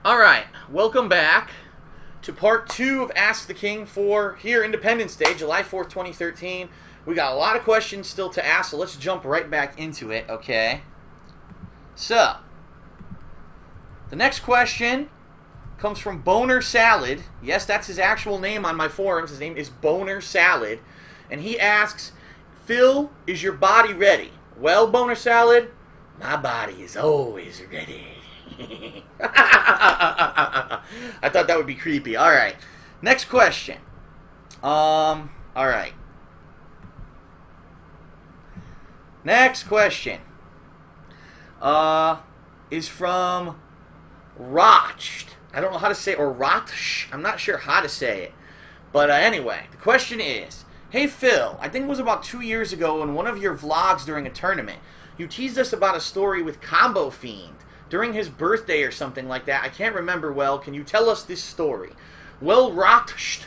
Alright, welcome back to part 2 of Ask the King for here Independence Day, July 4th, 2013. We got a lot of questions still to ask, so let's jump right back into it, okay? So, the next question comes from Boner Salad. Yes, that's his actual name on my forums. His name is Boner Salad. And he asks, Phil, is your body ready? Well, Boner Salad, my body is always ready. I thought that would be creepy. Alright. Next question. Alright. Next question. Is from Rotcht. I don't know how to say it, or Rotsch. I'm not sure how to say it. But anyway, the question is, hey Phil, I think it was about 2 years ago in one of your vlogs during a tournament, you teased us about a story with Combo Fiend during his birthday or something like that. I can't remember well. Can you tell us this story? Well, Rotcht,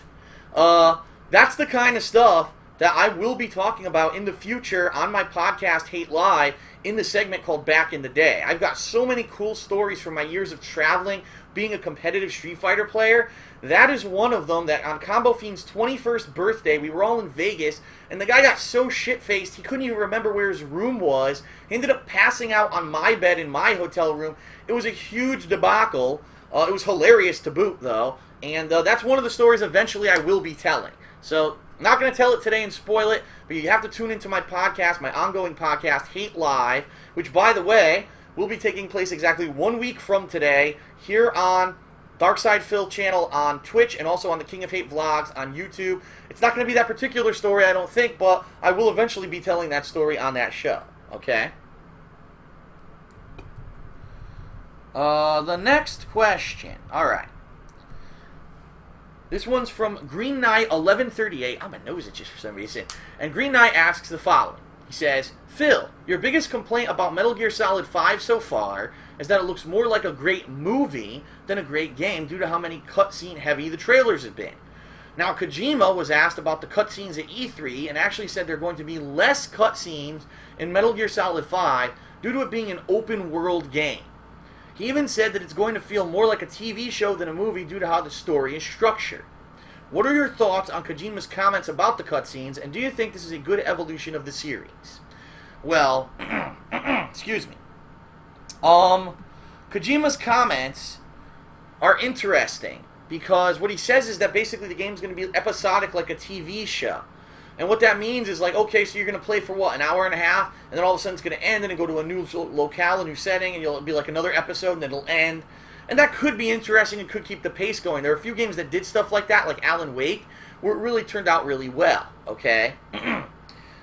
that's the kind of stuff that I will be talking about in the future on my podcast, Hate Live, in the segment called Back in the Day. I've got so many cool stories from my years of traveling, being a competitive Street Fighter player. That is one of them, that on Combo Fiend's 21st birthday, we were all in Vegas, and the guy got so shit-faced, he couldn't even remember where his room was. He ended up passing out on my bed in my hotel room. It was a huge debacle. It was hilarious to boot, though, and that's one of the stories eventually I will be telling. So, I'm not going to tell it today and spoil it, but you have to tune into my podcast, my ongoing podcast, Hate Live, which, by the way, will be taking place exactly 1 week from today here on Darkside Phil channel on Twitch and also on the King of Hate vlogs on YouTube. It's not going to be that particular story, I don't think, but I will eventually be telling that story on that show, okay? The next question. Alright. This one's from Green Knight 1138. Oh, my nose itches for some reason. And Green Knight asks the following. He says, Phil, your biggest complaint about Metal Gear Solid 5 so far is that it looks more like a great movie than a great game due to how many cutscene heavy the trailers have been. Now, Kojima was asked about the cutscenes at E3 and actually said there are going to be less cutscenes in Metal Gear Solid 5 due to it being an open world game. He even said that it's going to feel more like a TV show than a movie due to how the story is structured. What are your thoughts on Kojima's comments about the cutscenes, and do you think this is a good evolution of the series? Well, excuse me. Kojima's comments are interesting because what he says is that basically the game's going to be episodic like a TV show. And what that means is like, okay, so you're going to play for what, an hour and a half, and then all of a sudden it's going to end, and then go to a new locale, a new setting, and you'll be like another episode, and then it'll end. And that could be interesting and could keep the pace going. There are a few games that did stuff like that, like Alan Wake, where it really turned out really well, okay?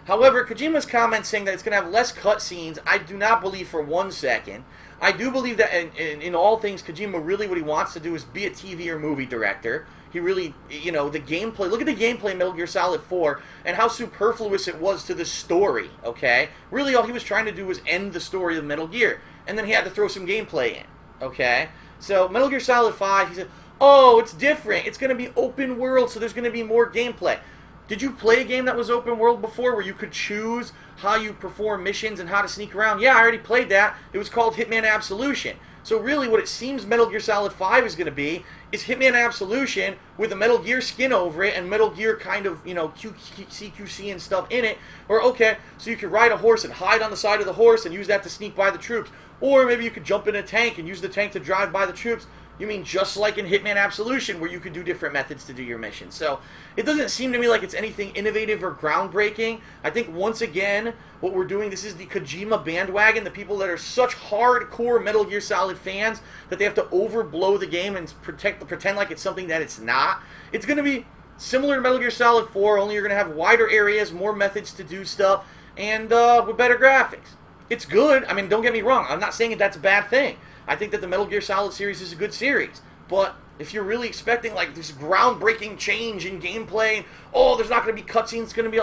However, Kojima's comments saying that it's going to have less cutscenes, I do not believe for 1 second. I do believe that in all things, Kojima really what he wants to do is be a TV or movie director. He really, you know, the gameplay, look at the gameplay in Metal Gear Solid 4 and how superfluous it was to the story, okay? Really all he was trying to do was end the story of Metal Gear, and then he had to throw some gameplay in, okay? So Metal Gear Solid 5, he said, oh, it's different. It's going to be open world, so there's going to be more gameplay. Did you play a game that was open world before where you could choose how you perform missions and how to sneak around? Yeah, I already played that. It was called Hitman Absolution. So really what it seems Metal Gear Solid 5 is going to be is Hitman Absolution with a Metal Gear skin over it and Metal Gear kind of, you know, CQC and stuff in it. Or, okay, so you could ride a horse and hide on the side of the horse and use that to sneak by the troops. Or maybe you could jump in a tank and use the tank to drive by the troops. You mean just like in Hitman Absolution where you could do different methods to do your mission. So it doesn't seem to me like it's anything innovative or groundbreaking. I think once again what we're doing, this is the Kojima bandwagon, the people that are such hardcore Metal Gear Solid fans that they have to overblow the game and pretend like it's something that it's not. It's going to be similar to Metal Gear Solid 4, only you're going to have wider areas, more methods to do stuff, and with better graphics. It's good. I mean, don't get me wrong. I'm not saying that that's a bad thing. I think that the Metal Gear Solid series is a good series. But if you're really expecting like this groundbreaking change in gameplay, oh, there's not going to be cutscenes, it's going to be...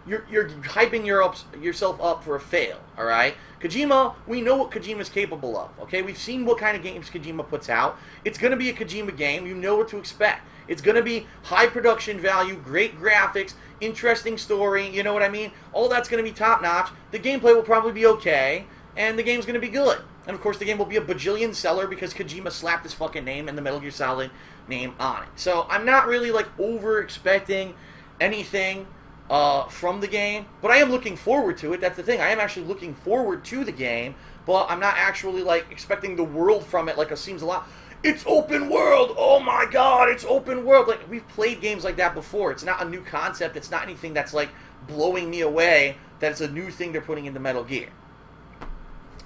You're hyping yourself up for a fail, all right? Kojima, we know what Kojima's capable of, okay? We've seen what kind of games Kojima puts out. It's going to be a Kojima game. You know what to expect. It's going to be high production value, great graphics, interesting story, you know what I mean? All that's going to be top-notch. The gameplay will probably be okay, and the game's going to be good. And of course, the game will be a bajillion seller because Kojima slapped his fucking name and the Metal Gear Solid name on it. So I'm not really like over expecting anything from the game, but I am looking forward to it. That's the thing. I am actually looking forward to the game, but I'm not actually like expecting the world from it. Like it seems a lot. It's open world. Oh my god, it's open world. Like we've played games like that before. It's not a new concept. It's not anything that's like blowing me away. That it's a new thing they're putting into Metal Gear.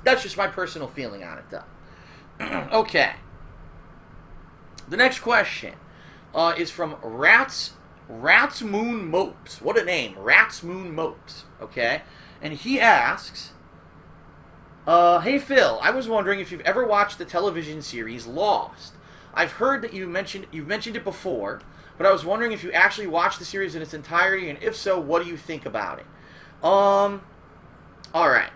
That's just my personal feeling on it, though. Okay. The next question is from Rats Moon Mopes. What a name, Rats Moon Mopes. Okay, and he asks, "Hey Phil, I was wondering if you've ever watched the television series Lost. I've heard that you've mentioned it before, but I was wondering if you actually watched the series in its entirety, and if so, what do you think about it?" All right.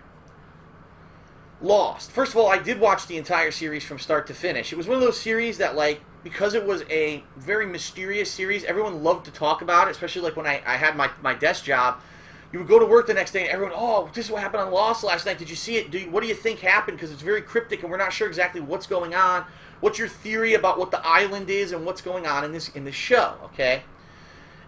Lost. First of all, I did watch the entire series from start to finish. It was one of those series that, like, because it was a very mysterious series, everyone loved to talk about it, especially, like, when I had my desk job. You would go to work the next day, and everyone, oh, this is what happened on Lost last night. Did you see it? What do you think happened? Because it's very cryptic, and we're not sure exactly what's going on. What's your theory about what the island is and what's going on in this show, okay?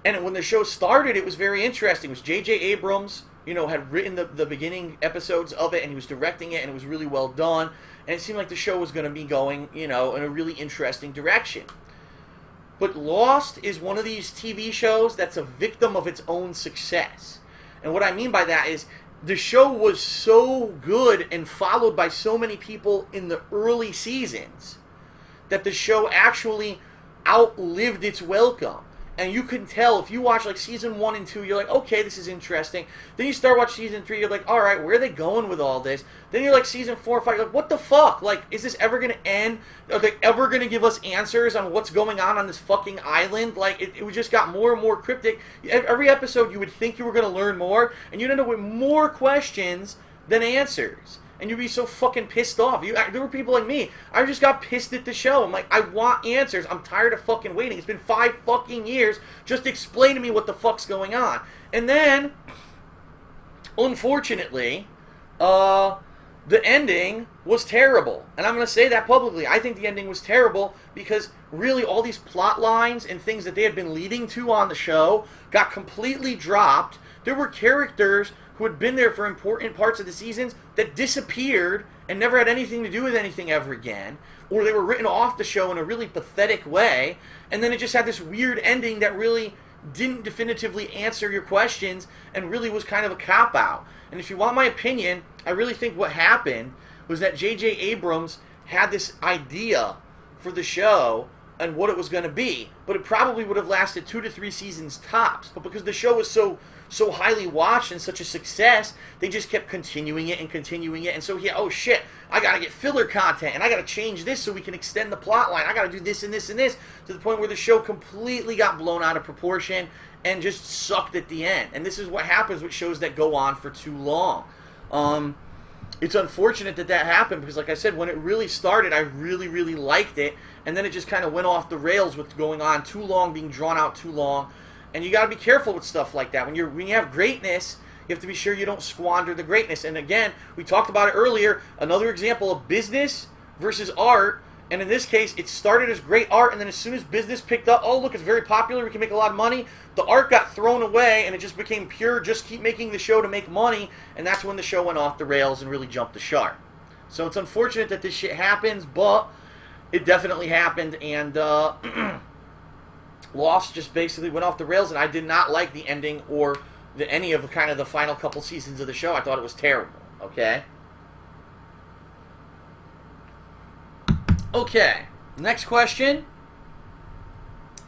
And when the show started, it was very interesting. It was J.J. Abrams, had written the beginning episodes of it, and he was directing it, and it was really well done. And it seemed like the show was going to be going, in a really interesting direction. But Lost is one of these TV shows that's a victim of its own success. And what I mean by that is the show was so good and followed by so many people in the early seasons that the show actually outlived its welcome. And you can tell, if you watch like season 1 and 2, you're like, okay, this is interesting. Then you start watching season 3, you're like, all right, where are they going with all this? Then you're like season 4 and 5, you're like, what the fuck? Like, is this ever going to end? Are they ever going to give us answers on what's going on this fucking island? Like, it just got more and more cryptic. Every episode, you would think you were going to learn more, and you'd end up with more questions than answers. And you'd be so fucking pissed off. There were people like me. I just got pissed at the show. I'm like, I want answers. I'm tired of fucking waiting. It's been 5 fucking years. Just explain to me what the fuck's going on. And then, unfortunately, the ending was terrible. And I'm going to say that publicly. I think the ending was terrible because really all these plot lines and things that they had been leading to on the show got completely dropped. There were characters who had been there for important parts of the seasons that disappeared and never had anything to do with anything ever again, or they were written off the show in a really pathetic way, and then it just had this weird ending that really didn't definitively answer your questions and really was kind of a cop-out. And if you want my opinion, I really think what happened was that J.J. Abrams had this idea for the show and what it was going to be, but it probably would have lasted 2 to 3 seasons tops. But because the show was so highly watched and such a success, they just kept continuing it. And so oh shit, I gotta get filler content, and I gotta change this so we can extend the plot line. I gotta do this and this and this, to the point where the show completely got blown out of proportion and just sucked at the end. And this is what happens with shows that go on for too long. It's unfortunate that happened, because like I said, when it really started, I really, really liked it, and then it just kind of went off the rails with going on too long, being drawn out too long. And you got to be careful with stuff like that. When you have greatness, you have to be sure you don't squander the greatness. And again, we talked about it earlier, another example of business versus art. And in this case, it started as great art, and then as soon as business picked up, oh, look, it's very popular, we can make a lot of money, the art got thrown away, and it just became pure, just keep making the show to make money, and that's when the show went off the rails and really jumped the shark. So it's unfortunate that this shit happens, but it definitely happened, and Lost just basically went off the rails, and I did not like the ending or any of kind of the final couple seasons of the show. I thought it was terrible, okay? Okay, next question.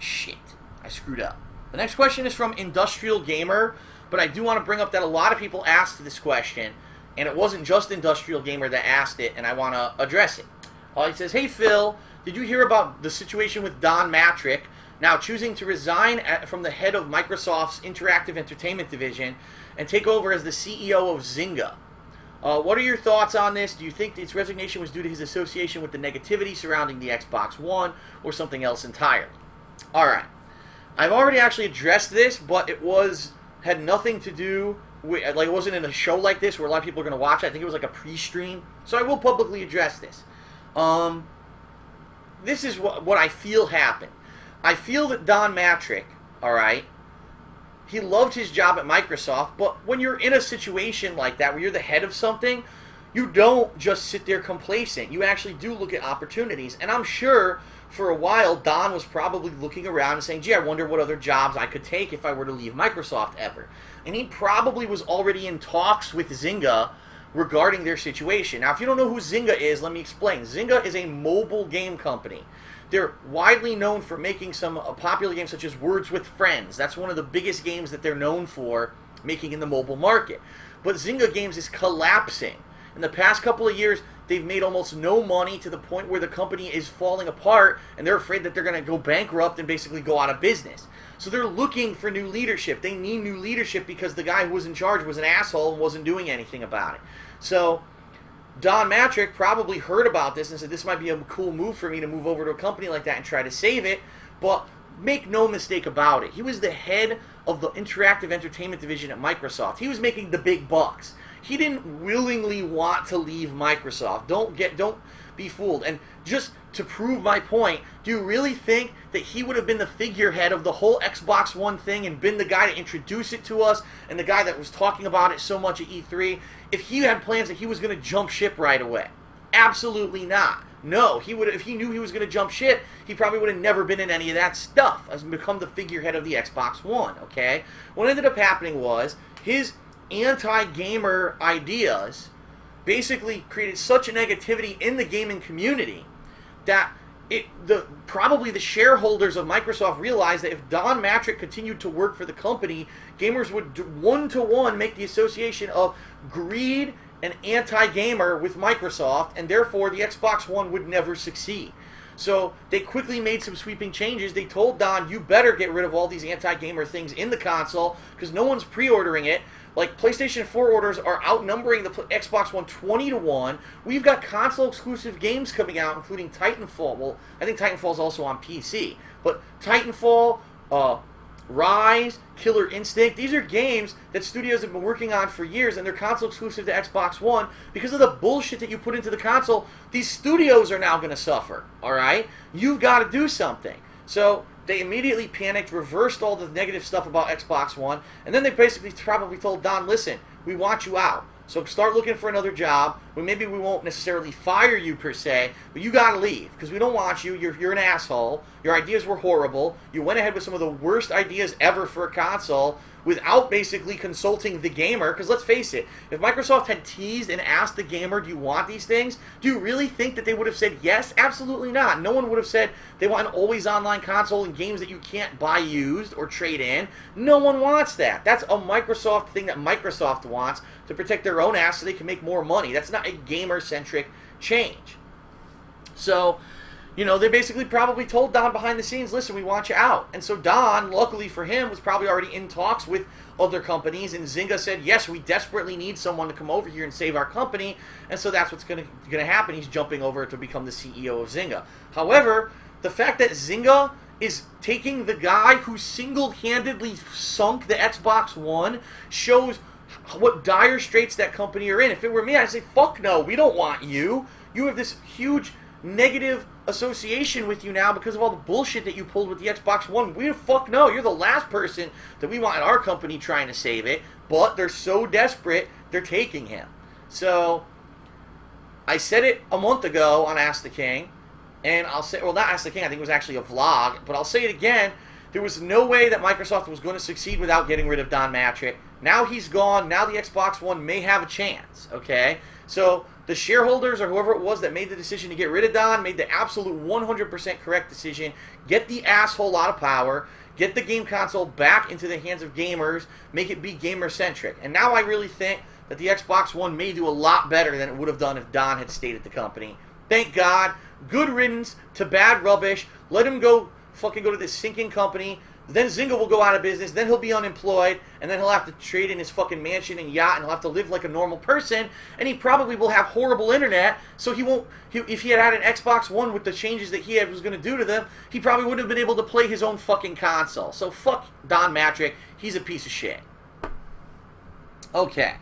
Shit, I screwed up. The next question is from Industrial Gamer, but I do want to bring up that a lot of people asked this question, and it wasn't just Industrial Gamer that asked it, and I want to address it. He says, hey Phil, did you hear about the situation with Don Mattrick now choosing to resign from the head of Microsoft's Interactive Entertainment Division and take over as the CEO of Zynga? What are your thoughts on this? Do you think its resignation was due to his association with the negativity surrounding the Xbox One, or something else entirely? Alright. I've already actually addressed this, but it had nothing to do like it wasn't in a show like this where a lot of people are going to watch it. I think it was like a pre-stream. So I will publicly address this. This is what I feel happened. I feel that Don Mattrick, all right, he loved his job at Microsoft, but when you're in a situation like that where you're the head of something, you don't just sit there complacent. You actually do look at opportunities. And I'm sure for a while, Don was probably looking around and saying, gee, I wonder what other jobs I could take if I were to leave Microsoft ever. And he probably was already in talks with Zynga regarding their situation. Now, if you don't know who Zynga is, let me explain. Zynga is a mobile game company. They're widely known for making some popular games such as Words with Friends. That's one of the biggest games that they're known for making in the mobile market. But Zynga Games is collapsing. In the past couple of years, they've made almost no money to the point where the company is falling apart, and they're afraid that they're going to go bankrupt and basically go out of business. So they're looking for new leadership. They need new leadership because the guy who was in charge was an asshole and wasn't doing anything about it. So Don Mattrick probably heard about this and said, this might be a cool move for me to move over to a company like that and try to save it. But make no mistake about it, he was the head of the interactive entertainment division at Microsoft. He was making the big bucks. He didn't willingly want to leave Microsoft. Don't be fooled. And just to prove my point, do you really think that he would have been the figurehead of the whole Xbox One thing and been the guy to introduce it to us and the guy that was talking about it so much at E3 if he had plans that he was going to jump ship right away? Absolutely not. No, he would. If he knew he was going to jump ship, he probably would have never been in any of that stuff as become the figurehead of the Xbox One, okay? What ended up happening was his anti-gamer ideas basically created such a negativity in the gaming community that probably the shareholders of Microsoft realized that if Don Mattrick continued to work for the company, gamers would one-to-one make the association of greed and anti-gamer with Microsoft, and therefore the Xbox One would never succeed. So they quickly made some sweeping changes. They told Don, you better get rid of all these anti-gamer things in the console because no one's pre-ordering it. Like, PlayStation 4 orders are outnumbering the Xbox One 20-1. We've got console-exclusive games coming out, including Titanfall. Well, I think Titanfall's also on PC. But Titanfall, Rise, Killer Instinct, these are games that studios have been working on for years, and they're console-exclusive to Xbox One. Because of the bullshit that you put into the console, these studios are now going to suffer, all right? You've got to do something. So they immediately panicked, reversed all the negative stuff about Xbox One, and then they basically probably told Don, listen, we want you out. So start looking for another job. Maybe we won't necessarily fire you per se, but you got to leave because we don't want you. You're an asshole. Your ideas were horrible. You went ahead with some of the worst ideas ever for a console without basically consulting the gamer. Because let's face it, if Microsoft had teased and asked the gamer, do you want these things? Do you really think that they would have said yes? Absolutely not. No one would have said they want an always online console and games that you can't buy used or trade in. No one wants that. That's a Microsoft thing that Microsoft wants to protect their own ass so they can make more money. That's not a gamer-centric change. So, you know, they basically probably told Don behind the scenes, listen, we want you out. And so Don, luckily for him, was probably already in talks with other companies, and Zynga said, yes, we desperately need someone to come over here and save our company, and so that's what's going to happen. He's jumping over to become the CEO of Zynga. However, the fact that Zynga is taking the guy who single-handedly sunk the Xbox One shows what dire straits that company are in. If it were me, I'd say, fuck no, we don't want you. You have this huge negative association with you now because of all the bullshit that you pulled with the Xbox One. Fuck no, you're the last person that we want in our company trying to save it, but they're so desperate, they're taking him. So, I said it a month ago on Ask the King, and I'll say, well, not Ask the King, I think it was actually a vlog, but I'll say it again. There was no way that Microsoft was going to succeed without getting rid of Don Mattrick. Now he's gone. Now the Xbox One may have a chance, okay? So the shareholders or whoever it was that made the decision to get rid of Don made the absolute 100% correct decision. Get the asshole out of power. Get the game console back into the hands of gamers. Make it be gamer-centric. And now I really think that the Xbox One may do a lot better than it would have done if Don had stayed at the company. Thank God. Good riddance to bad rubbish. Let him go fucking go to this sinking company. Then Zynga will go out of business. Then he'll be unemployed. And then he'll have to trade in his fucking mansion and yacht. And he'll have to live like a normal person. And he probably will have horrible internet. So he won't... if he had had an Xbox One with the changes that he was going to do to them, he probably wouldn't have been able to play his own fucking console. So fuck Don Mattrick. He's a piece of shit. Okay.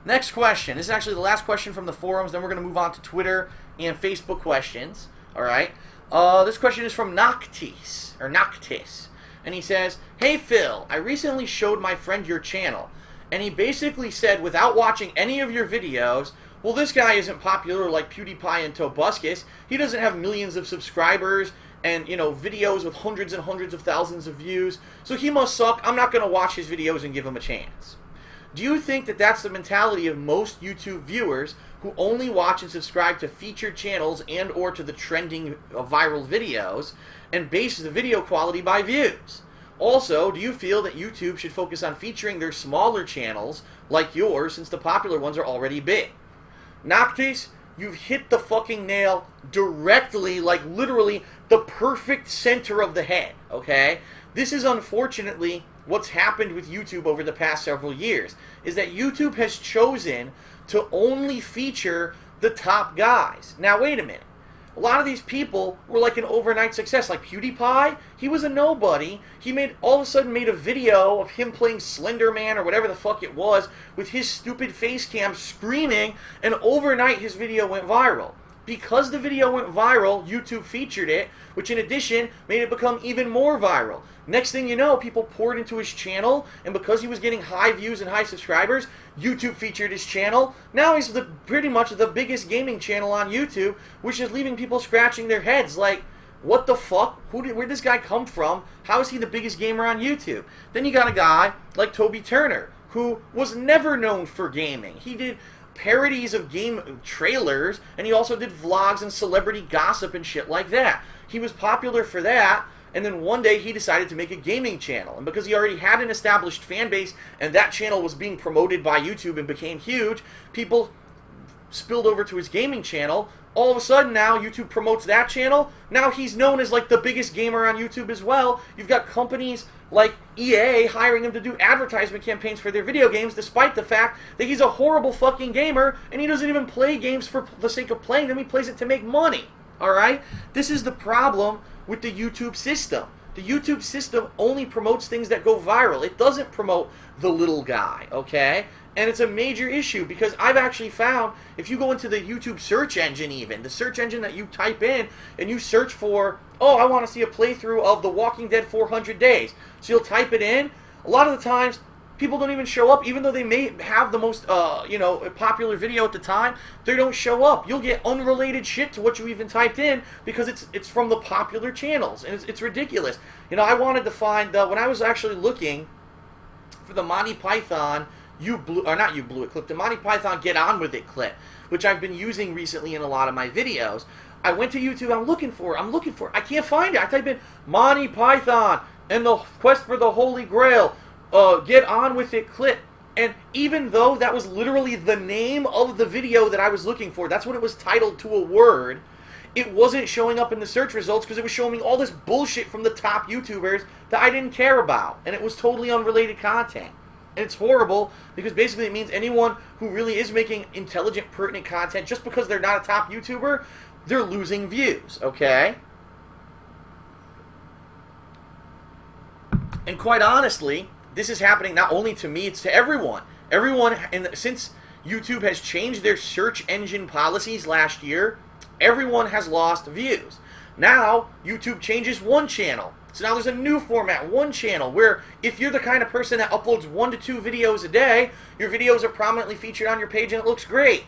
Next question. This is actually the last question from the forums. Then we're going to move on to Twitter and Facebook questions. All right. This question is from Noctis. And he says, "Hey Phil, I recently showed my friend your channel. And he basically said, without watching any of your videos, well, this guy isn't popular like PewDiePie and Tobuscus. He doesn't have millions of subscribers and, you know, videos with hundreds and hundreds of thousands of views. So he must suck. I'm not going to watch his videos and give him a chance." Do you think that that's the mentality of most YouTube viewers who only watch and subscribe to featured channels and or to the trending viral videos and base the video quality by views? Also, do you feel that YouTube should focus on featuring their smaller channels like yours since the popular ones are already big? Noctis, you've hit the fucking nail directly, like literally the perfect center of the head, okay? This is unfortunately what's happened with YouTube over the past several years, is that YouTube has chosen to only feature the top guys. Now, wait a minute. A lot of these people were like an overnight success. Like PewDiePie, he was a nobody. He all of a sudden made a video of him playing Slender Man or whatever the fuck it was with his stupid face cam screaming, and overnight his video went viral. Because the video went viral, YouTube featured it, which in addition made it become even more viral. Next thing you know, people poured into his channel, and because he was getting high views and high subscribers, YouTube featured his channel. Now he's pretty much the biggest gaming channel on YouTube, which is leaving people scratching their heads like, what the fuck? Where'd this guy come from? How is he the biggest gamer on YouTube? Then you got a guy like Toby Turner, who was never known for gaming. He did parodies of game trailers, and he also did vlogs and celebrity gossip and shit like that. He was popular for that, and then one day he decided to make a gaming channel. And because he already had an established fan base, and that channel was being promoted by YouTube and became huge, people spilled over to his gaming channel. All of a sudden now YouTube promotes that channel. Now he's known as like the biggest gamer on YouTube as well. You've got companies like EA hiring him to do advertisement campaigns for their video games, despite the fact that he's a horrible fucking gamer and he doesn't even play games for the sake of playing them. He plays it to make money. Alright? This is the problem with the YouTube system. The YouTube system only promotes things that go viral. It doesn't promote the little guy, okay? And it's a major issue because I've actually found, if you go into the YouTube search engine even, the search engine that you type in and you search for, oh, I want to see a playthrough of The Walking Dead 400 Days. So you'll type it in. A lot of the times, people don't even show up, even though they may have the most, popular video at the time. They don't show up. You'll get unrelated shit to what you even typed in because it's from the popular channels, and it's ridiculous. You know, I wanted to find when I was actually looking for the Monty Python clip, the Monty Python Get On With It clip, which I've been using recently in a lot of my videos. I went to YouTube. I'm looking for it. I can't find it. I type in Monty Python and the Quest for the Holy Grail. Get On With It clip. And even though that was literally the name of the video that I was looking for, that's what it was titled to a word, it wasn't showing up in the search results because it was showing me all this bullshit from the top YouTubers that I didn't care about. And it was totally unrelated content. And it's horrible because basically it means anyone who really is making intelligent, pertinent content, just because they're not a top YouTuber, they're losing views, okay? And quite honestly, this is happening not only to me, it's to everyone. Since YouTube has changed their search engine policies last year, everyone has lost views. Now, YouTube changes one channel. So now there's a new format, one channel, where if you're the kind of person that uploads 1 to 2 videos a day, your videos are prominently featured on your page and it looks great.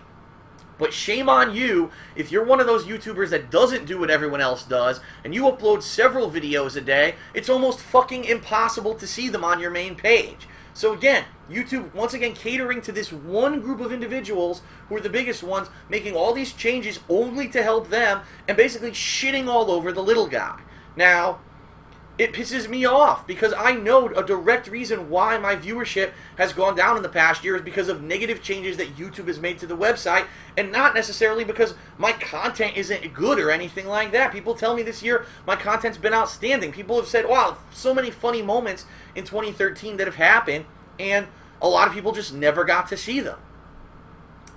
But shame on you if you're one of those YouTubers that doesn't do what everyone else does, and you upload several videos a day, it's almost fucking impossible to see them on your main page. So again, YouTube, once again, catering to this one group of individuals who are the biggest ones, making all these changes only to help them, and basically shitting all over the little guy. Now, it pisses me off because I know a direct reason why my viewership has gone down in the past year is because of negative changes that YouTube has made to the website, and not necessarily because my content isn't good or anything like that. People tell me this year my content's been outstanding. People have said, wow, so many funny moments in 2013 that have happened, and a lot of people just never got to see them.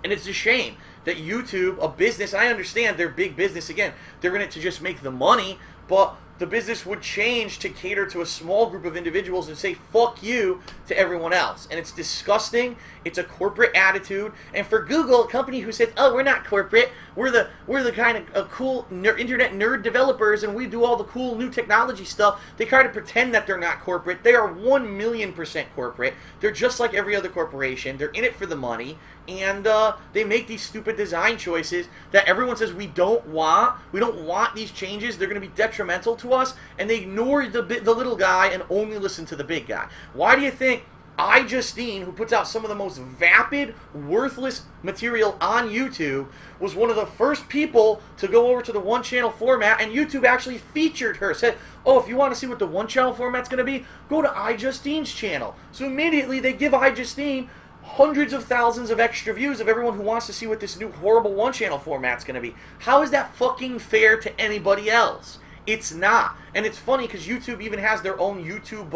And it's a shame that YouTube, a business, I understand they're big business, again, they're in it to just make the money, but the business would change to cater to a small group of individuals and say fuck you to everyone else. And it's disgusting. It's a corporate attitude. And for Google, a company who says, oh, we're not corporate, we're the kind of cool internet nerd developers and we do all the cool new technology stuff, they try to pretend that they're not corporate. They are 1,000,000% corporate. They're just like every other corporation. They're in it for the money. And they make these stupid design choices that everyone says we don't want. We don't want these changes. They're going to be detrimental to us. And they ignore the little guy and only listen to the big guy. Why do you think iJustine, who puts out some of the most vapid, worthless material on YouTube, was one of the first people to go over to the one-channel format, and YouTube actually featured her, said, oh, if you want to see what the one-channel format's going to be, go to iJustine's channel. So immediately they give iJustine hundreds of thousands of extra views of everyone who wants to see what this new horrible one-channel format's going to be. How is that fucking fair to anybody else? It's not. And it's funny because YouTube even has their own YouTube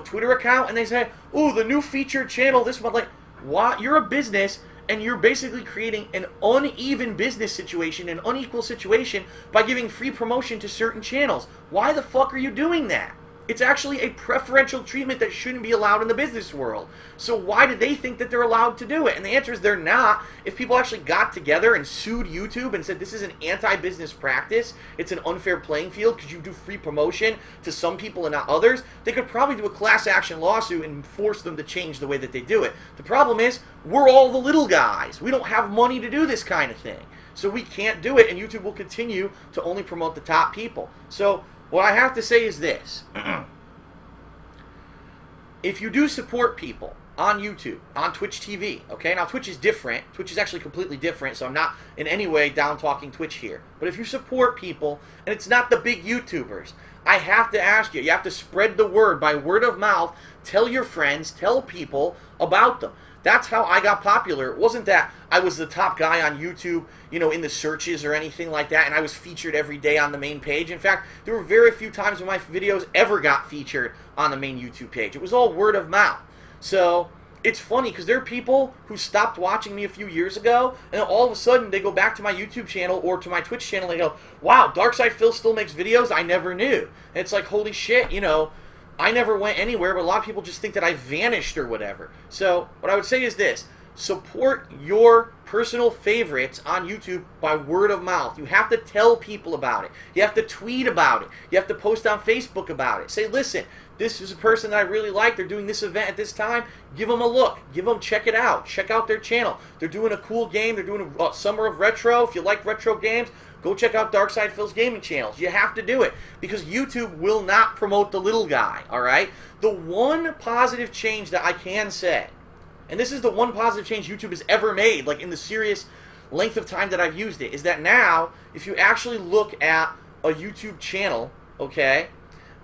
Twitter account, and they say, "Ooh, the new featured channel this month." Like, what? You're a business, and you're basically creating an uneven business situation, an unequal situation, by giving free promotion to certain channels. Why the fuck are you doing that? It's actually a preferential treatment that shouldn't be allowed in the business world. So why do they think that they're allowed to do it? And the answer is they're not. If people actually got together and sued YouTube and said this is an anti-business practice, it's an unfair playing field because you do free promotion to some people and not others, they could probably do a class action lawsuit and force them to change the way that they do it. The problem is we're all the little guys. We don't have money to do this kind of thing. So we can't do it, and YouTube will continue to only promote the top people. So what I have to say is this. If you do support people on YouTube, on Twitch TV, okay? Now, Twitch is different. Twitch is actually completely different, so I'm not in any way down-talking Twitch here. But if you support people, and it's not the big YouTubers, I have to ask you, you have to spread the word by word of mouth. Tell your friends, tell people about them. That's how I got popular. It wasn't that I was the top guy on YouTube, in the searches or anything like that, and I was featured every day on the main page. In fact, there were very few times when my videos ever got featured on the main YouTube page. It was all word of mouth. So it's funny because there are people who stopped watching me a few years ago, and all of a sudden they go back to my YouTube channel or to my Twitch channel and they go, wow, Darkside Phil still makes videos? I never knew. And it's like, holy shit, I never went anywhere, but a lot of people just think that I vanished or whatever. So what I would say is this. Support your personal favorites on YouTube by word of mouth. You have to tell people about it. You have to tweet about it. You have to post on Facebook about it. Say, listen, this is a person that I really like. They're doing this event at this time. Give them a look. Check it out. Check out their channel. They're doing a cool game. They're doing a summer of retro. If you like retro games, go check out Darkside Phil's gaming channels. You have to do it because YouTube will not promote the little guy, all right? The one positive change that I can say, and this is the one positive change YouTube has ever made, like in the serious length of time that I've used it, is that now, if you actually look at a YouTube channel, okay,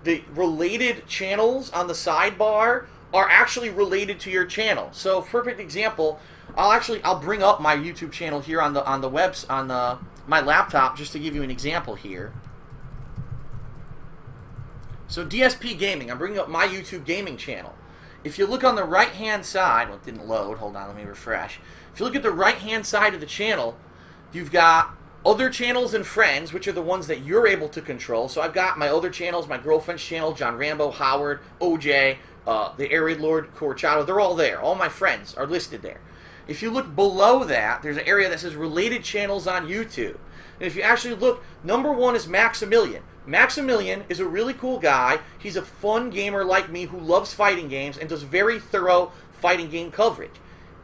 the related channels on the sidebar are actually related to your channel. So, perfect example, I'll bring up my YouTube channel here on my laptop just to give you an example here. So DSP Gaming, I'm bringing up my YouTube gaming channel. If you look on the right-hand side, well, it didn't load. Hold on, let me refresh. If you look at the right-hand side of the channel, you've got other channels and friends, which are the ones that you're able to control. So I've got my other channels, my girlfriend's channel, John Rambo, Howard, OJ, the Arid Lord, Corchado. They're all there. All my friends are listed there. If you look below that, there's an area that says related channels on YouTube. And if you actually look, number one is Maximilian. Maximilian is a really cool guy. He's a fun gamer like me who loves fighting games and does very thorough fighting game coverage.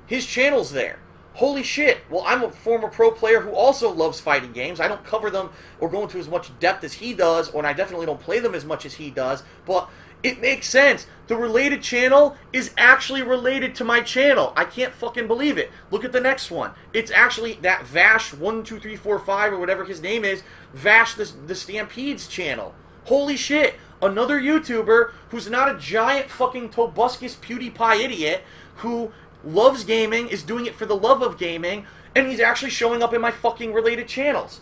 His channel's there. Holy shit. Well, I'm a former pro player who also loves fighting games. I don't cover them or go into as much depth as he does, and I definitely don't play them as much as he does, but it makes sense. The related channel is actually related to my channel. I can't fucking believe it. Look at the next one. It's actually that Vash12345 or whatever his name is, Vash the Stampede's channel. Holy shit. Another YouTuber who's not a giant fucking Tobuscus PewDiePie idiot who loves gaming, is doing it for the love of gaming, and he's actually showing up in my fucking related channels.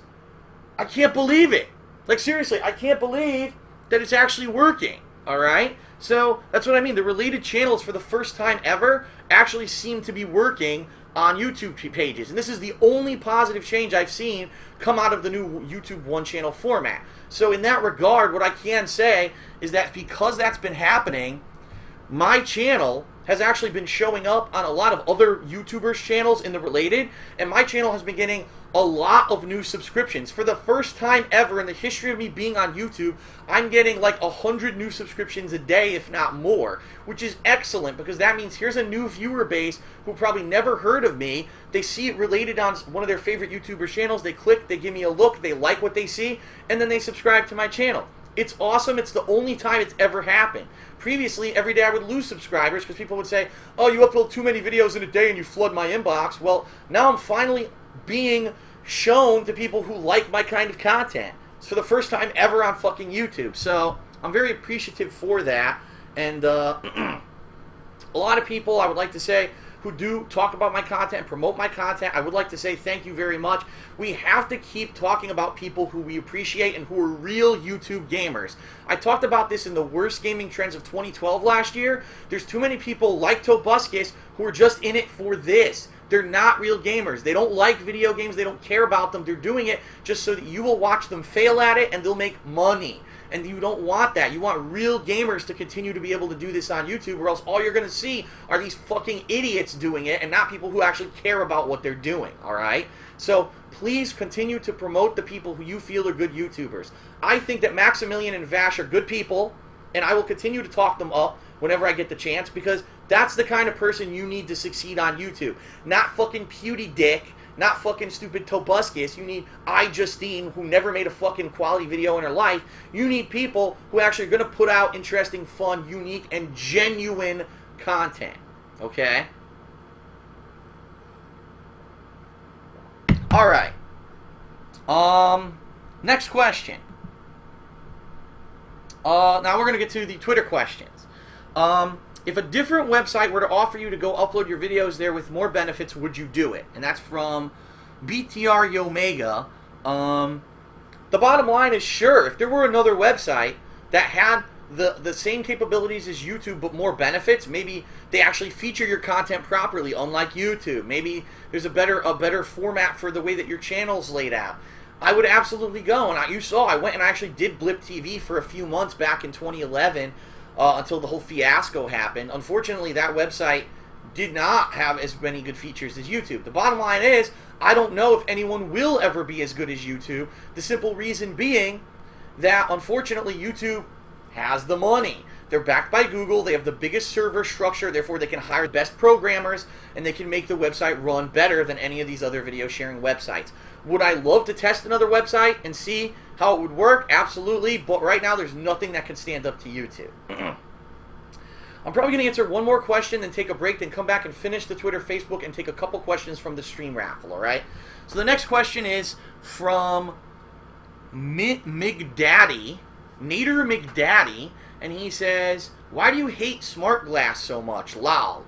I can't believe it. Like, seriously, I can't believe that it's actually working. Alright? So, that's what I mean. The related channels, for the first time ever, actually seem to be working on YouTube pages. And this is the only positive change I've seen come out of the new YouTube one-channel format. So in that regard, what I can say is that because that's been happening, my channel has actually been showing up on a lot of other YouTubers' channels in the related, and my channel has been getting a lot of new subscriptions. For the first time ever in the history of me being on YouTube, I'm getting like 100 new subscriptions a day, if not more, which is excellent because that means here's a new viewer base who probably never heard of me. They see it related on one of their favorite YouTuber channels, they click, they give me a look, they like what they see, and then they subscribe to my channel. It's awesome. It's the only time it's ever happened. Previously, every day I would lose subscribers because people would say, oh, you upload too many videos in a day and you flood my inbox. Well, now I'm finally being shown to people who like my kind of content. It's for the first time ever on fucking YouTube. So I'm very appreciative for that. And a lot of people, I would like to say, who do talk about my content and promote my content, I would like to say thank you very much. We have to keep talking about people who we appreciate and who are real YouTube gamers. I talked about this in the worst gaming trends of 2012 last year. There's too many people like Tobuscus who are just in it for this. They're not real gamers. They don't like video games. They don't care about them. They're doing it just so that you will watch them fail at it and they'll make money. And you don't want that. You want real gamers to continue to be able to do this on YouTube, or else all you're going to see are these fucking idiots doing it and not people who actually care about what they're doing, alright? So please continue to promote the people who you feel are good YouTubers. I think that Maximilian and Vash are good people, and I will continue to talk them up whenever I get the chance, because that's the kind of person you need to succeed on YouTube. Not fucking Pewdie Dick, not fucking stupid Tobuscus. You need iJustine, who never made a fucking quality video in her life. You need people who actually are going to put out interesting, fun, unique, and genuine content. Okay? Alright. Next question. Now we're going to get to the Twitter questions. If a different website were to offer you to go upload your videos there with more benefits, would you do it? And that's from BTR Yomega. The bottom line is sure. If there were another website that had the same capabilities as YouTube but more benefits, maybe they actually feature your content properly, unlike YouTube. Maybe there's a better format for the way that your channel's laid out. I would absolutely go. And you saw I went and I actually did Blip TV for a few months back in 2011. Until the whole fiasco happened. Unfortunately, that website did not have as many good features as YouTube. The bottom line is, I don't know if anyone will ever be as good as YouTube. The simple reason being that, unfortunately, YouTube has the money. They're backed by Google. They have the biggest server structure. Therefore, they can hire the best programmers, and they can make the website run better than any of these other video sharing websites. Would I love to test another website and see how it would work? Absolutely. But right now, there's nothing that can stand up to YouTube. I'm probably going to answer one more question, then take a break, then come back and finish the Twitter, Facebook, and take a couple questions from the stream raffle, alright? So the next question is from McDaddy, Nader McDaddy, and he says, why do you hate SmartGlass so much? Lol.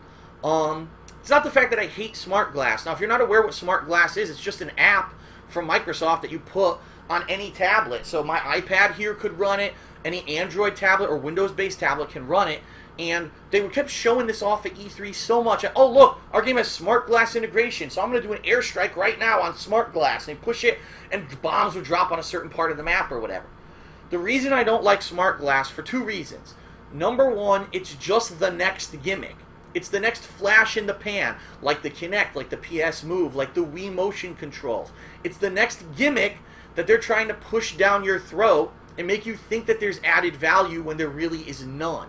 It's not the fact that I hate SmartGlass. Now, if you're not aware what SmartGlass is, it's just an app from Microsoft that you put on any tablet. So my iPad here could run it, any Android tablet or Windows-based tablet can run it, and they kept showing this off at E3 so much. Oh, look, our game has SmartGlass integration, so I'm going to do an airstrike right now on SmartGlass, and they push it, and bombs would drop on a certain part of the map or whatever. The reason I don't like SmartGlass for two reasons. Number one, it's just the next gimmick. It's the next flash in the pan, like the Kinect, like the PS Move, like the Wii Motion Controls. It's the next gimmick that they're trying to push down your throat and make you think that there's added value when there really is none.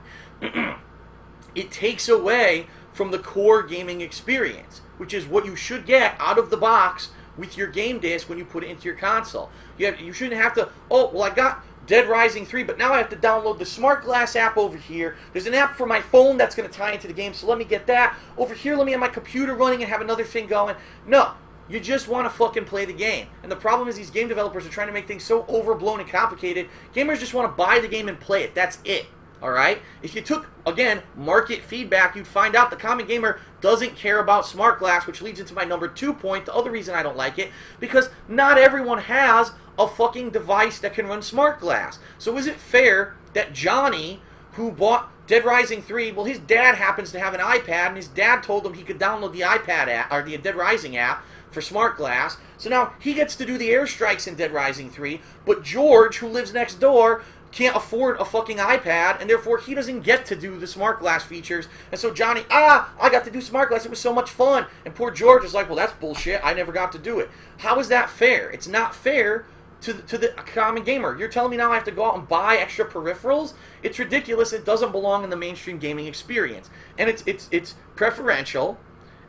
It takes away from the core gaming experience, which is what you should get out of the box with your game disc when you put it into your console. You shouldn't have to, oh, well, I got Dead Rising 3, but now I have to download the SmartGlass app over here. There's an app for my phone that's going to tie into the game, so let me get that. Over here, let me have my computer running and have another thing going. No, you just want to fucking play the game. And the problem is these game developers are trying to make things so overblown and complicated, gamers just want to buy the game and play it. That's it. Alright? If you took, again, market feedback, you'd find out the common gamer doesn't care about SmartGlass, which leads into my number 2 point, the other reason I don't like it, because not everyone has a fucking device that can run SmartGlass. So is it fair that Johnny, who bought Dead Rising 3. Well, his dad happens to have an iPad, and his dad told him he could download the iPad app, or the Dead Rising app, for SmartGlass. So now he gets to do the airstrikes in Dead Rising 3, but George, who lives next door, can't afford a fucking iPad, and therefore he doesn't get to do the SmartGlass features. And so Johnny, I got to do SmartGlass. It was so much fun. And poor George is like, well, that's bullshit. I never got to do it. How is that fair? It's not fair to the common gamer. You're telling me now I have to go out and buy extra peripherals? It's ridiculous. It doesn't belong in the mainstream gaming experience. And it's preferential,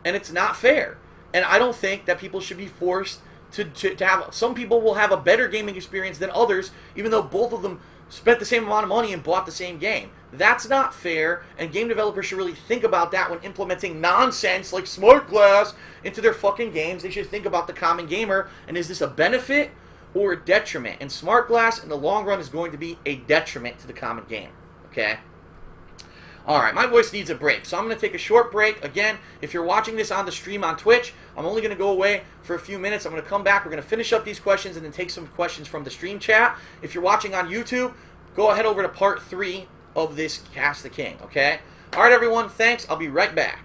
and it's not fair. And I don't think that people should be forced to have... Some people will have a better gaming experience than others, even though both of them spent the same amount of money and bought the same game. That's not fair, and game developers should really think about that when implementing nonsense like SmartGlass into their fucking games. They should think about the common gamer, and is this a benefit or a detriment? And SmartGlass in the long run is going to be a detriment to the common gamer. Okay? Alright, my voice needs a break, so I'm going to take a short break. Again, if you're watching this on the stream on Twitch, I'm only going to go away for a few minutes. I'm going to come back. We're going to finish up these questions and then take some questions from the stream chat. If you're watching on YouTube, go ahead over to part 3 of this Cast the King, okay? Alright, everyone, thanks. I'll be right back.